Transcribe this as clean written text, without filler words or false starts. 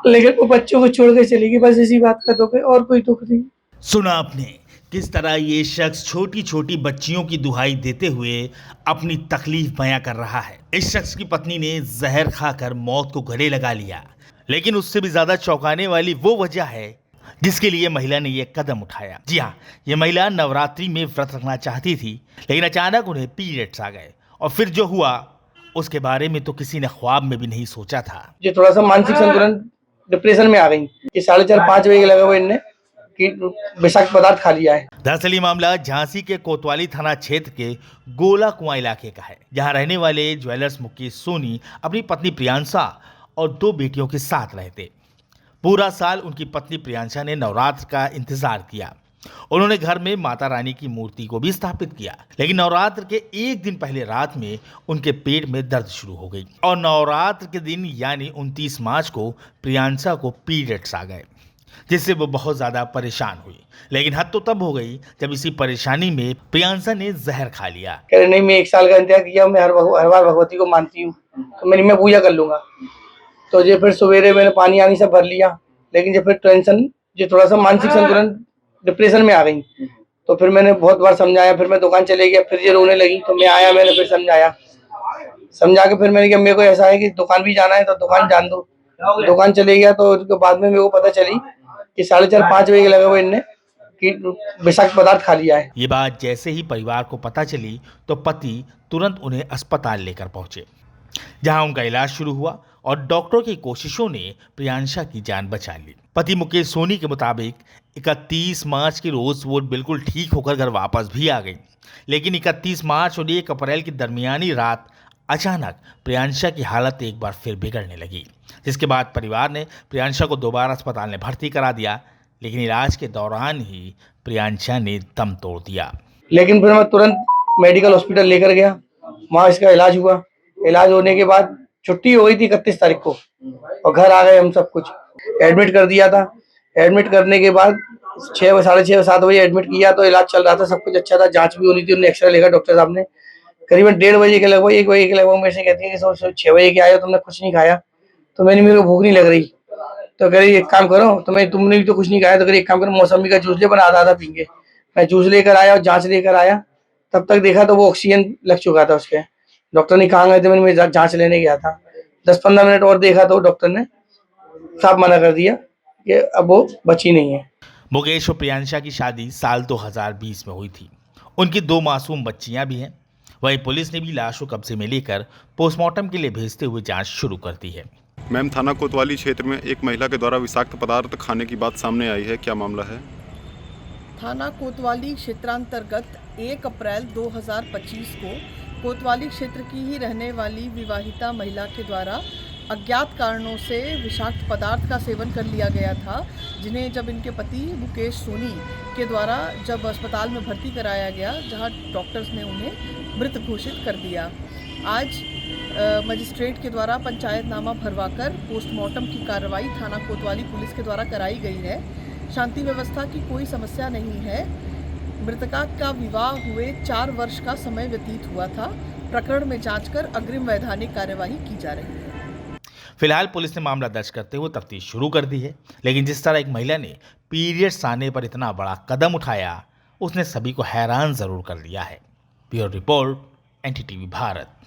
लेकिन वो बच्चों को छोड़ के चली गई, बस इसी बात का दुःख है और कोई दुःख नहीं। सुना आपने किस तरह ये शख्स छोटी छोटी बच्चियों की दुहाई देते हुए अपनी तकलीफ बयां कर रहा है। इस शख्स की पत्नी ने जहर खाकर मौत को गले लगा लिया, लेकिन उससे भी ज्यादा चौंकाने वाली वो वजह है जिसके लिए महिला ने यह कदम उठाया। जी हाँ, ये महिला नवरात्रि में व्रत रखना चाहती थी, लेकिन अचानक उन्हें पीरियड्स आ गए और फिर जो हुआ उसके बारे में तो किसी ने ख्वाब में भी नहीं सोचा था। जो थोड़ा सा मानसिक संतुलन डिप्रेशन में आ गई कि 4:30-5 बजे के लगा हुआ इनने कि विषाक्त पदार्थ खा लिया है। दरअसल ये मामला झांसी के कोतवाली थाना क्षेत्र के गोला कुआं इलाके का है, जहां रहने वाले ज्वेलर्स मुकेश सोनी अपनी पत्नी प्रियांशा और 2 बेटियों के साथ रहते। पूरा साल उनकी पत्नी प्रियांशा ने नवरात्र का इंतजार किया। उन्होंने घर में माता रानी की मूर्ति को भी स्थापित किया, लेकिन नवरात्र के एक दिन पहले रात में उनके पेट में दर्द शुरू हो गई और नवरात्र के दिन यानी 29 मार्च को प्रियांशा को पीरियड्स आ गए, जिससे वो बहुत ज्यादा परेशान हुई। लेकिन हद तो तब हो गई जब इसी परेशानी में प्रियांशा ने जहर खा लिया। कह रहे नहीं, मैं 1 साल का इंतजार किया, मैं हर बार भगवती को मानती हूँ, तो मैं पूजा कर लूंगा। तो जो फिर सवेरे मैंने पानी आनी सब भर लिया, लेकिन जो फिर टेंशन, जो थोड़ा सा मानसिक संतुलन डिप्रेशन में आ गई, तो फिर मैंने बहुत बार समझाया, फिर मैं दुकान चले गया, फिर ये रोने लगी तो मैं आया, मैंने फिर समझा के फिर मैंने कहा मेरे को ऐसा है कि दुकान भी जाना है तो दुकान जान दो। दुकान चले गया तो उसके बाद में मेरे को पता चली कि 4:30-5 बजे के लगा हुआ इनने कि विषाक्त पदार्थ खा लिया है। ये बात जैसे ही परिवार को पता चली तो पति तुरंत उन्हें अस्पताल लेकर पहुंचे, जहां उनका इलाज शुरू हुआ और डॉक्टरों की कोशिशों ने प्रियांशा की जान बचा ली। पति मुकेश सोनी के मुताबिक 31 मार्च के रोज वो बिल्कुल ठीक होकर घर वापस भी आ गई, लेकिन 31 मार्च और 1 अप्रैल की दरमियानी रात अचानक प्रियांशा की हालत एक बार फिर बिगड़ने लगी, जिसके बाद परिवार ने प्रियांशा को दोबारा अस्पताल में भर्ती करा दिया, लेकिन इलाज के दौरान ही प्रियांशा ने दम तोड़ दिया। लेकिन फिर मैं तुरंत मेडिकल हॉस्पिटल लेकर गया, वहाँ इसका इलाज हुआ। इलाज होने के बाद छुट्टी हो गई थी 31 तारीख को और घर आ गए हम सब कुछ। एडमिट कर दिया था। एडमिट करने के बाद 6 साढ़े 6-7 बजे एडमिट किया तो इलाज चल रहा था, सब कुछ अच्छा था, जांच भी होनी थी, उन्होंने एक्सरे लेगा डॉक्टर साहब ने। करीबन 1:30 बजे के लगभग 1 बजे के लगभग मेरे से कहती है कि 6 बजे के आए हो, तुमने कुछ नहीं खाया। तो मेरे को भूख नहीं लग रही, तो कह रही एक काम करो, तुमने भी तो कुछ नहीं खाया, तो कह रही एक काम करो मौसमी का जूस ले, बना आधा पीएंगे। मैं जूस लेकर आया और जांच लेकर आया, तब तक देखा तो वो ऑक्सीजन लग चुका था उसके। डॉक्टर ने कहाँ गए थे, मैं जांच लेने गया था। 10-15 मिनट और देखा तो डॉक्टर ने साफ मना कर दिया कि अब वो बची नहीं है। मुकेश और प्रियांशा की शादी साल 2020 में हुई थी। उनकी 2 मासूम बच्चियां भी हैं। वहीं पुलिस ने भी लाश को कब्जे में लेकर पोस्टमार्टम के लिए भेजते हुए जांच शुरू कर दी है। मैम, थाना कोतवाली क्षेत्र में एक महिला के द्वारा विषाक्त पदार्थ खाने की बात सामने आई है, क्या मामला है? थाना कोतवाली क्षेत्रांतर्गत 1 अप्रैल 2025 को कोतवाली क्षेत्र की ही रहने वाली विवाहिता महिला के द्वारा अज्ञात कारणों से विषाक्त पदार्थ का सेवन कर लिया गया था, जिन्हें जब इनके पति मुकेश सोनी के द्वारा जब अस्पताल में भर्ती कराया गया, जहां डॉक्टर्स ने उन्हें मृत घोषित कर दिया। आज मजिस्ट्रेट के द्वारा पंचायतनामा भरवाकर पोस्टमार्टम की कार्रवाई थाना कोतवाली पुलिस के द्वारा कराई गई है। शांति व्यवस्था की कोई समस्या नहीं है। मृतका का विवाह हुए 4 वर्ष का समय व्यतीत हुआ था। प्रकरण में जांच कर अग्रिम वैधानिक कार्यवाही की जा रही है। फिलहाल पुलिस ने मामला दर्ज करते हुए तफ्तीश शुरू कर दी है, लेकिन जिस तरह एक महिला ने पीरियड्स आने पर इतना बड़ा कदम उठाया, उसने सभी को हैरान जरूर कर दिया है। Bureau report, NDTV Bharat.